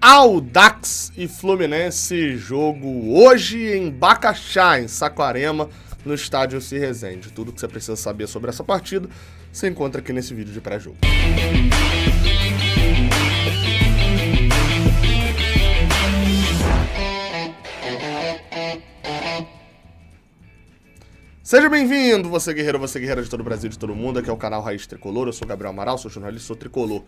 Audax e Fluminense, jogo hoje em Bacaxá, em Saquarema, no estádio Se Resende. Tudo que você precisa saber sobre essa partida você encontra aqui nesse vídeo de pré-jogo. Seja bem-vindo, você guerreira de todo o Brasil, de todo o mundo. Aqui é o canal Raiz Tricolor, eu sou Gabriel Amaral, sou jornalista, sou tricolor.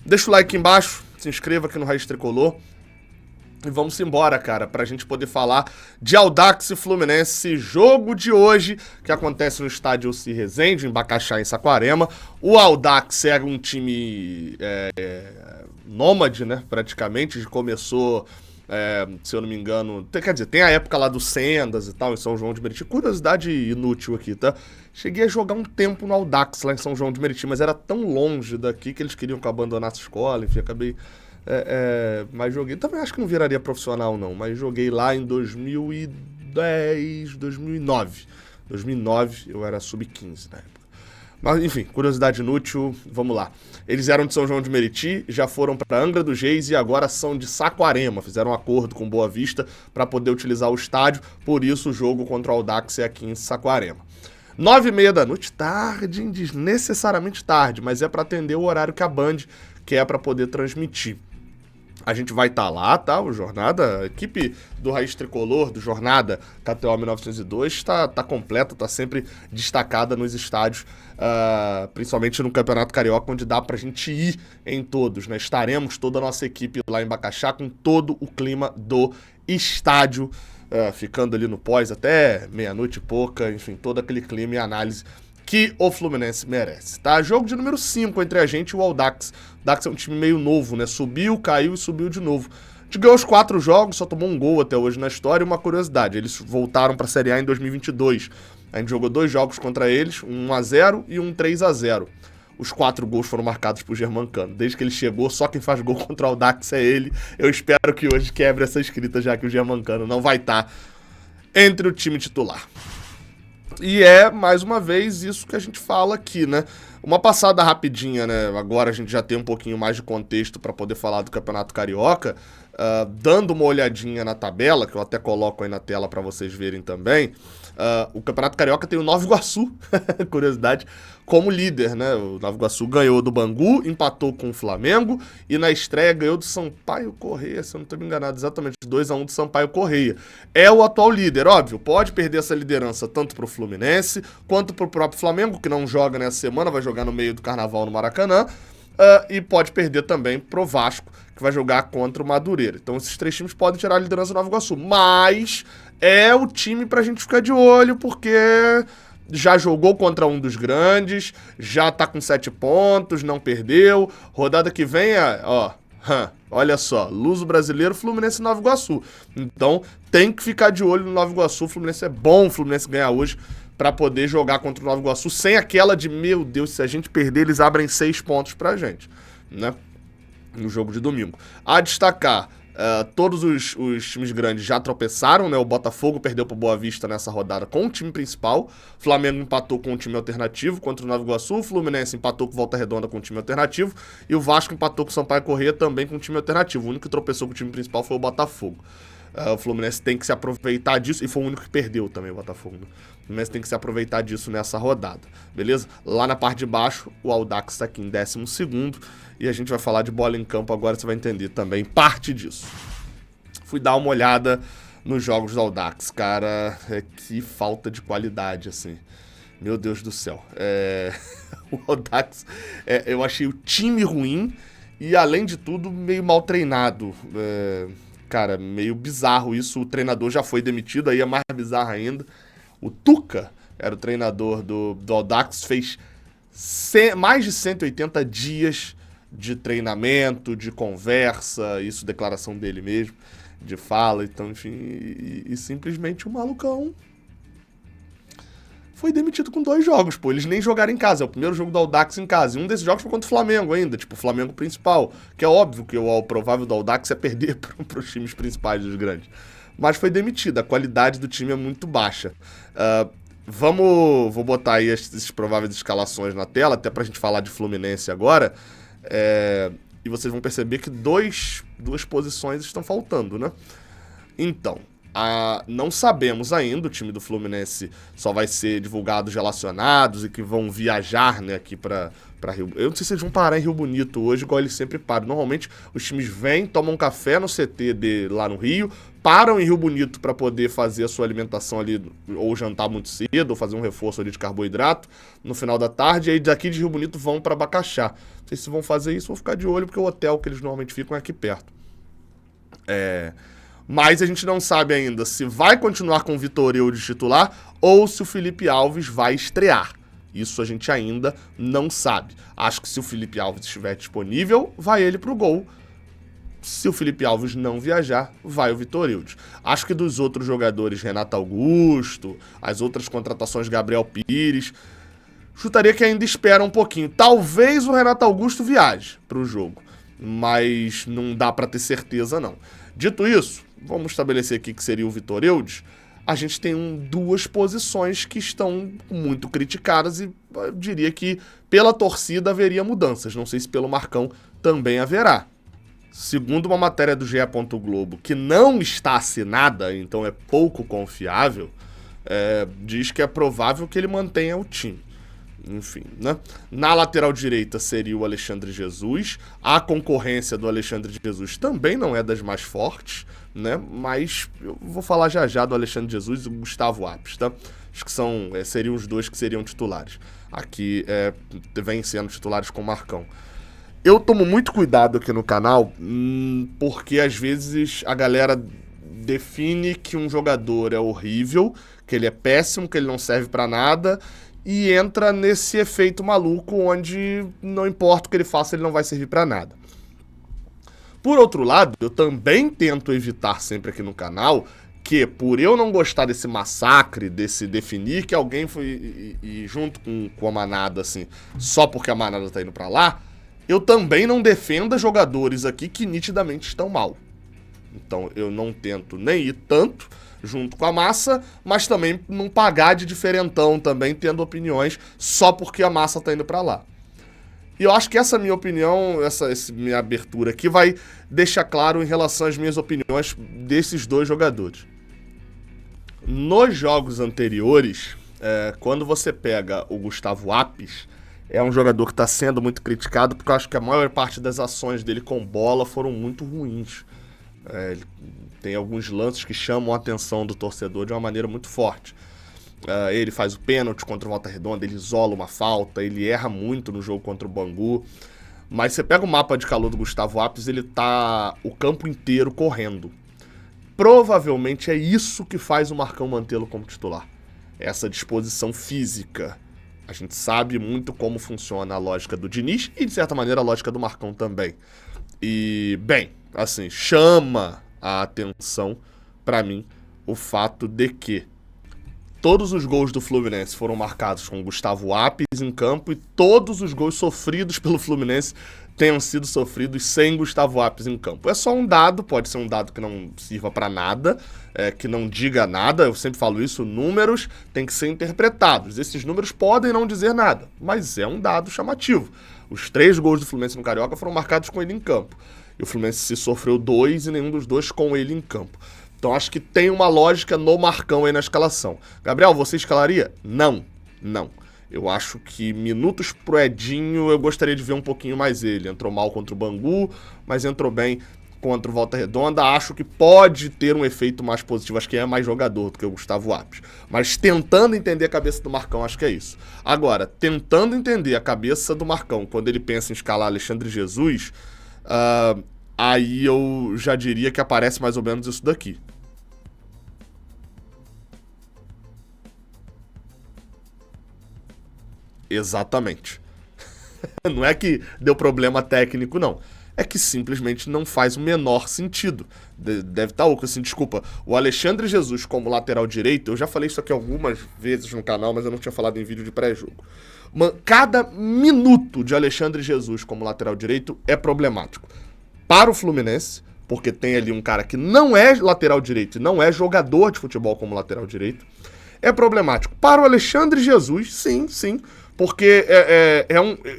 Deixa o like aqui embaixo, se inscreva aqui no Raiz Tricolor. E vamos embora, cara, pra gente poder falar de Audax e Fluminense, jogo de hoje, que acontece no estádio Se Resende, em Bacaxá, em Saquarema. O Audax é um time nômade, né, praticamente, começou... se eu não me engano, quer dizer, tem a época lá do Sendas e tal, em São João de Meriti. Curiosidade inútil aqui, tá? Cheguei a jogar um tempo no Audax lá em São João de Meriti, mas era tão longe daqui que eles queriam que eu abandonasse a escola, enfim, acabei... mas joguei, também acho que não viraria profissional não, mas joguei lá em 2010, 2009. 2009 eu era sub-15 na época. Mas, enfim, curiosidade inútil, vamos lá. Eles eram de São João de Meriti, já foram para Angra dos Reis e agora são de Saquarema. Fizeram um acordo com Boa Vista para poder utilizar o estádio, por isso o jogo contra o Audax é aqui em Saquarema. 9h30 da noite, tarde, desnecessariamente tarde, mas é para atender o horário que a Band quer para poder transmitir. A gente vai estar lá, tá? O Jornada, a equipe do Raiz Tricolor, do Jornada KTO 1902, está completa, está sempre destacada nos estádios, principalmente no Campeonato Carioca, onde dá pra gente ir em todos, né? Estaremos toda a nossa equipe lá em Bacaxá com todo o clima do estádio, ficando ali no pós até meia-noite e pouca, enfim, todo aquele clima e análise que o Fluminense merece, tá? Jogo de número 5 entre a gente e o Audax. O Audax é um time meio novo, né? Subiu, caiu e subiu de novo. A gente ganhou os 4 jogos, só tomou um gol até hoje na história. E uma curiosidade, eles voltaram pra Série A em 2022. A gente jogou 2 jogos contra eles, um 1x0 e um 3x0. Os 4 gols foram marcados por Germancano. Desde que ele chegou, só quem faz gol contra o Audax é ele. Eu espero que hoje quebre essa escrita, já que o Germancano não vai estar entre o time titular. E mais uma vez, isso que a gente fala aqui, né? Uma passada rapidinha, né? Agora a gente já tem um pouquinho mais de contexto para poder falar do Campeonato Carioca. Dando uma olhadinha na tabela, que eu até coloco aí na tela para vocês verem também. O Campeonato Carioca tem o Nova Iguaçu, curiosidade, como líder, né? O Nova Iguaçu ganhou do Bangu, empatou com o Flamengo e na estreia ganhou do Sampaio Corrêa, se eu não estou me enganado, exatamente 2x1 do Sampaio Corrêa. É o atual líder, óbvio, pode perder essa liderança tanto pro Fluminense quanto pro próprio Flamengo, que não joga nessa semana, vai jogar no meio do Carnaval no Maracanã. E pode perder também pro Vasco, que vai jogar contra o Madureira. Então esses 3 times podem tirar a liderança do Nova Iguaçu, mas é o time pra gente ficar de olho, porque já jogou contra um dos grandes, já tá com 7 pontos, não perdeu. Rodada que vem, olha só, Luso Brasileiro, Fluminense e Nova Iguaçu. Então tem que ficar de olho no Nova Iguaçu. O Fluminense é bom, o Fluminense ganhar hoje para poder jogar contra o Nova Iguaçu sem aquela de, meu Deus, se a gente perder, eles abrem 6 pontos pra gente, né? No jogo de domingo. A destacar, todos os times grandes já tropeçaram, né? O Botafogo perdeu pro Boa Vista nessa rodada com o time principal, o Flamengo empatou com o time alternativo contra o Nova Iguaçu, o Fluminense empatou com o Volta Redonda com o time alternativo e o Vasco empatou com o Sampaio Corrêa também com o time alternativo. O único que tropeçou com o time principal foi o Botafogo. O Fluminense tem que se aproveitar disso, e foi o único que perdeu também, o Botafogo, né? O Fluminense tem que se aproveitar disso nessa rodada, beleza? Lá na parte de baixo, o Audax está aqui em 12º, e a gente vai falar de bola em campo agora, você vai entender também parte disso. Fui dar uma olhada nos jogos do Audax, cara, que falta de qualidade, assim. Meu Deus do céu. O Audax, eu achei o time ruim e, além de tudo, meio mal treinado. Cara, meio bizarro isso. O treinador já foi demitido, aí é mais bizarro ainda. O Tuca era o treinador do Audax, fez mais de 180 dias de treinamento, de conversa, isso declaração dele mesmo, de fala, então, enfim, e simplesmente o malucão foi demitido com 2 jogos, pô. Eles nem jogaram em casa. É o primeiro jogo do Audax em casa. E um desses jogos foi contra o Flamengo ainda, tipo, o Flamengo principal. Que é óbvio que o provável do Audax é perder para os times principais dos grandes. Mas foi demitido. A qualidade do time é muito baixa. Vou botar aí essas prováveis escalações na tela, até pra gente falar de Fluminense agora. E e vocês vão perceber que duas posições estão faltando, né? Então, não sabemos ainda, o time do Fluminense só vai ser divulgado os relacionados e que vão viajar, né, aqui pra Rio. Eu não sei se eles vão parar em Rio Bonito hoje, igual eles sempre param. Normalmente, os times vêm, tomam um café no CT lá no Rio, param em Rio Bonito para poder fazer a sua alimentação ali, ou jantar muito cedo, ou fazer um reforço ali de carboidrato no final da tarde, e aí daqui de Rio Bonito vão para Bacaxá. Não sei se vão fazer isso, vou ficar de olho, porque o hotel que eles normalmente ficam é aqui perto. Mas a gente não sabe ainda se vai continuar com o Vitor Eudes titular ou se o Felipe Alves vai estrear. Isso a gente ainda não sabe. Acho que se o Felipe Alves estiver disponível, vai ele pro gol. Se o Felipe Alves não viajar, vai o Vitor Eudes. Acho que dos outros jogadores, Renato Augusto, as outras contratações, Gabriel Pires, chutaria que ainda espera um pouquinho. Talvez o Renato Augusto viaje pro jogo, mas não dá pra ter certeza não. Dito isso, vamos estabelecer aqui que seria o Vitor Eudes. A gente tem duas posições que estão muito criticadas e eu diria que pela torcida haveria mudanças. Não sei se pelo Marcão também haverá. Segundo uma matéria do GE. Globo, que não está assinada, então é pouco confiável, diz que é provável que ele mantenha o time. Enfim, né? Na lateral direita seria o Alexandre Jesus. A concorrência do Alexandre Jesus também não é das mais fortes, né? Mas eu vou falar já do Alexandre Jesus e do Gustavo Apes, tá? Acho que seriam os dois que seriam titulares. Aqui vem sendo titulares com o Marcão. Eu tomo muito cuidado aqui no canal, porque às vezes a galera define que um jogador é horrível, que ele é péssimo, que ele não serve pra nada, e entra nesse efeito maluco onde não importa o que ele faça, ele não vai servir pra nada. Por outro lado, eu também tento evitar sempre aqui no canal que, por eu não gostar desse massacre, desse definir que alguém foi e junto com a manada, assim, só porque a manada tá indo pra lá, eu também não defenda jogadores aqui que nitidamente estão mal. Então eu não tento nem ir tanto junto com a massa, mas também não pagar de diferentão também, tendo opiniões só porque a massa tá indo pra lá. E eu acho que essa minha opinião, essa minha abertura aqui vai deixar claro em relação às minhas opiniões desses dois jogadores. Nos jogos anteriores, quando você pega o Gustavo Apes, é um jogador que está sendo muito criticado, porque eu acho que a maior parte das ações dele com bola foram muito ruins. Ele tem alguns lances que chamam a atenção do torcedor de uma maneira muito forte. Ele faz o pênalti contra o Volta Redonda, ele isola uma falta, ele erra muito no jogo contra o Bangu. Mas você pega o mapa de calor do Gustavo Apes, ele tá o campo inteiro correndo. Provavelmente é isso que faz o Marcão mantê-lo como titular. Essa disposição física. A gente sabe muito como funciona a lógica do Diniz e, de certa maneira, a lógica do Marcão também. E, bem, assim, chama a atenção, pra mim, o fato de que todos os gols do Fluminense foram marcados com Gustavo Apes em campo e todos os gols sofridos pelo Fluminense tenham sido sofridos sem Gustavo Apes em campo. É só um dado, pode ser um dado que não sirva pra nada, que não diga nada, eu sempre falo isso, números têm que ser interpretados. Esses números podem não dizer nada, mas é um dado chamativo. Os 3 gols do Fluminense no Carioca foram marcados com ele em campo. E o Fluminense se sofreu 2 e nenhum dos 2 com ele em campo. Então acho que tem uma lógica no Marcão aí na escalação. Gabriel, você escalaria? Não. Eu acho que minutos pro Edinho eu gostaria de ver um pouquinho mais ele. Entrou mal contra o Bangu, mas entrou bem contra o Volta Redonda. Acho que pode ter um efeito mais positivo. Acho que é mais jogador do que o Gustavo Apes. Mas tentando entender a cabeça do Marcão, acho que é isso. Agora, tentando entender a cabeça do Marcão quando ele pensa em escalar Alexandre Jesus, aí eu já diria que aparece mais ou menos isso daqui. Exatamente. Não é que deu problema técnico, não. É que simplesmente não faz o menor sentido. Deve estar oco, assim, desculpa. O Alexandre Jesus como lateral direito, eu já falei isso aqui algumas vezes no canal, mas eu não tinha falado em vídeo de pré-jogo. Cada minuto de Alexandre Jesus como lateral direito é problemático. Para o Fluminense, porque tem ali um cara que não é lateral direito e não é jogador de futebol como lateral direito, é problemático. Para o Alexandre Jesus, sim, Porque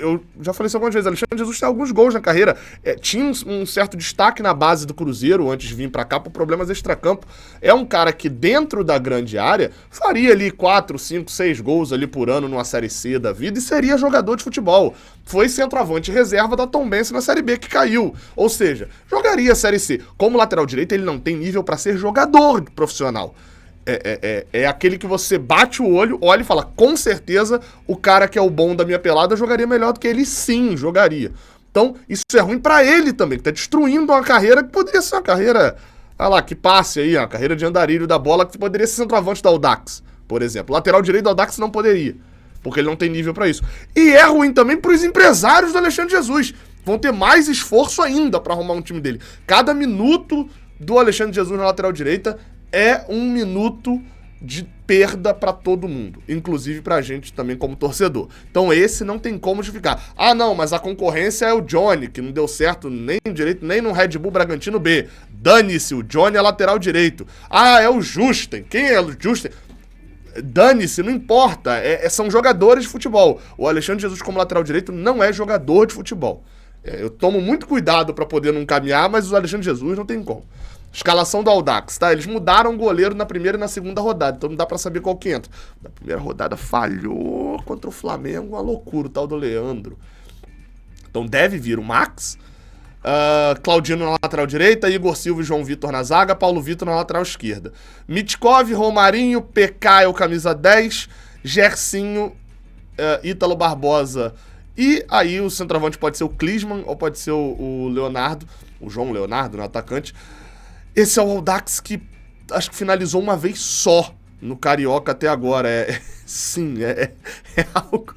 eu já falei isso algumas vezes, Alexandre Jesus tem alguns gols na carreira. Tinha um certo destaque na base do Cruzeiro antes de vir pra cá por problemas extracampo. É um cara que dentro da grande área faria ali 4, 5, 6 gols ali por ano numa Série C da vida e seria jogador de futebol. Foi centroavante reserva da Tombense na Série B que caiu. Ou seja, jogaria a Série C. Como lateral direito, ele não tem nível pra ser jogador profissional. É aquele que você bate o olho, olha e fala, com certeza o cara que é o bom da minha pelada jogaria melhor do que ele, sim, jogaria. Então, isso é ruim pra ele também, que tá destruindo uma carreira que poderia ser uma carreira, olha lá, que passe aí, uma carreira de andarilho da bola, que poderia ser centroavante da Audax, por exemplo. Lateral direito da Audax não poderia, porque ele não tem nível pra isso. E é ruim também pros empresários do Alexandre Jesus. Vão ter mais esforço ainda pra arrumar um time dele. Cada minuto do Alexandre Jesus na lateral direita é um minuto de perda pra todo mundo, inclusive pra gente também como torcedor. Então esse não tem como justificar. Ah não, mas a concorrência é o Johnny, que não deu certo nem direito, nem no Red Bull Bragantino B. Dane-se, o Johnny é lateral direito. Ah, é o Justen. Quem é o Justen? Dane-se, não importa. São jogadores de futebol. O Alexandre Jesus como lateral direito não é jogador de futebol. Eu tomo muito cuidado pra poder não caminhar, mas o Alexandre Jesus não tem como. Escalação do Audax, tá? Eles mudaram o goleiro na primeira e na segunda rodada, então não dá pra saber qual que entra. Na primeira rodada falhou contra o Flamengo, uma loucura, o tal do Leandro. Então deve vir o Max, Claudino na lateral direita, Igor Silva e João Vitor na zaga, Paulo Vitor na lateral esquerda. Mitkov, Romarinho, PK é o camisa 10, Gersinho, Ítalo Barbosa. E aí o centroavante pode ser o Klinsmann ou pode ser o Leonardo, o João Leonardo, no atacante. Esse é o Audax que acho que finalizou uma vez só no Carioca até agora. Sim, algo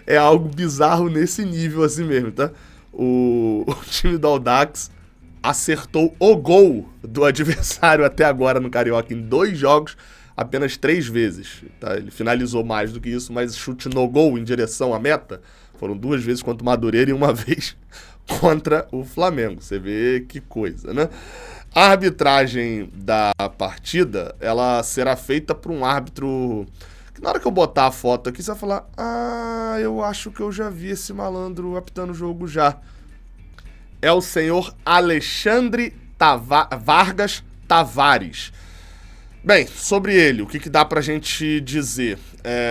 é algo bizarro nesse nível assim mesmo, tá? O time do Audax acertou o gol do adversário até agora no Carioca em 2 jogos, apenas 3 vezes, tá? Ele finalizou mais do que isso, mas chute no gol em direção à meta foram 2 vezes contra o Madureira e 1 vez contra o Flamengo. Você vê que coisa, né? A arbitragem da partida, ela será feita por um árbitro que na hora que eu botar a foto aqui, você vai falar, eu acho que eu já vi esse malandro apitando o jogo já. É o senhor Alexandre Vargas Tavares. Bem, sobre ele, o que dá pra gente dizer?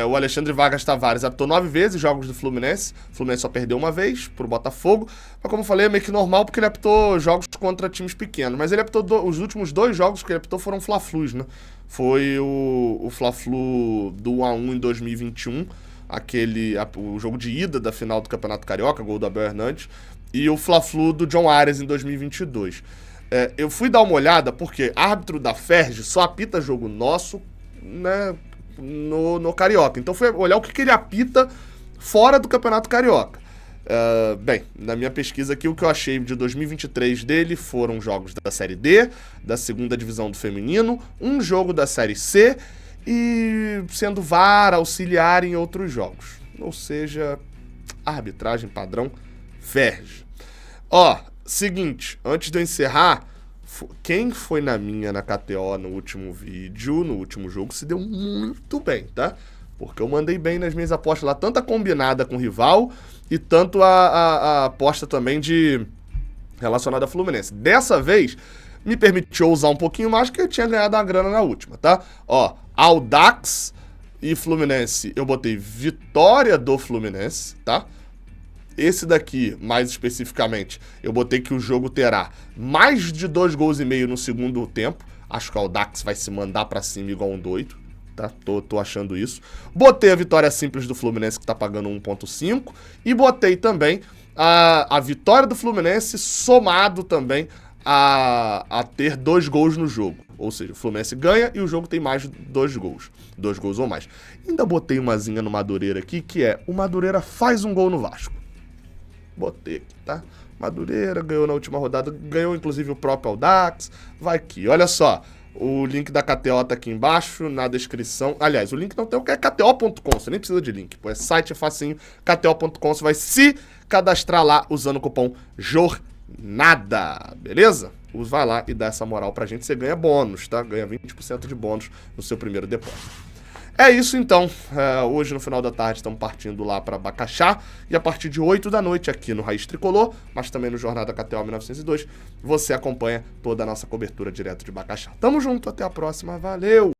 O Alexandre Vargas Tavares apitou 9 vezes jogos do Fluminense. O Fluminense só perdeu 1 vez pro Botafogo. Mas como eu falei, é meio que normal porque ele apitou jogos contra times pequenos. Mas ele apitou os últimos 2 jogos que ele apitou foram Fla-Flus, né? Foi o Fla-Flu do 1-1 em 2021, o jogo de ida da final do Campeonato Carioca, gol do Abel Hernandes, e o Fla-Flu do John Ares em 2022. Eu fui dar uma olhada porque árbitro da Ferj só apita jogo nosso, né, no Carioca. Então fui olhar o que ele apita fora do Campeonato Carioca. Bem, na minha pesquisa aqui, o que eu achei de 2023 dele foram jogos da Série D, da segunda divisão do feminino, um jogo da Série C e sendo VAR, auxiliar em outros jogos. Ou seja, arbitragem padrão Ferj. Seguinte, antes de eu encerrar, quem foi na KTO no último vídeo, no último jogo, se deu muito bem, tá? Porque eu mandei bem nas minhas apostas lá, tanto a combinada com o rival e tanto a aposta também relacionada a Fluminense. Dessa vez, me permitiu usar um pouquinho mais, porque eu tinha ganhado uma grana na última, tá? Audax e Fluminense, eu botei vitória do Fluminense, tá? Esse daqui, mais especificamente, eu botei que o jogo terá mais de 2,5 gols no segundo tempo. Acho que o Audax vai se mandar pra cima igual um doido, tá? Tô achando isso. Botei a vitória simples do Fluminense, que tá pagando 1,5. E botei também a vitória do Fluminense somado também a ter 2 gols no jogo. Ou seja, o Fluminense ganha e o jogo tem mais de 2 gols. 2 gols ou mais. Ainda botei umazinha no Madureira aqui, que é o Madureira faz um gol no Vasco. Botei aqui, tá? Madureira ganhou na última rodada, ganhou inclusive o próprio Audax. Vai aqui, olha só. O link da KTO tá aqui embaixo, na descrição. Aliás, o link não tem o que é KTO.com, você nem precisa de link. Pô, é site, é facinho, KTO.com, você vai se cadastrar lá usando o cupom JORNADA, beleza? Vai lá e dá essa moral pra gente, você ganha bônus, tá? Ganha 20% de bônus no seu primeiro depósito. É isso então, hoje no final da tarde estamos partindo lá para Bacaxá e a partir de 8 da noite aqui no Raiz Tricolor, mas também no Jornada KTO 1902, você acompanha toda a nossa cobertura direto de Bacaxá. Tamo junto, até a próxima, valeu!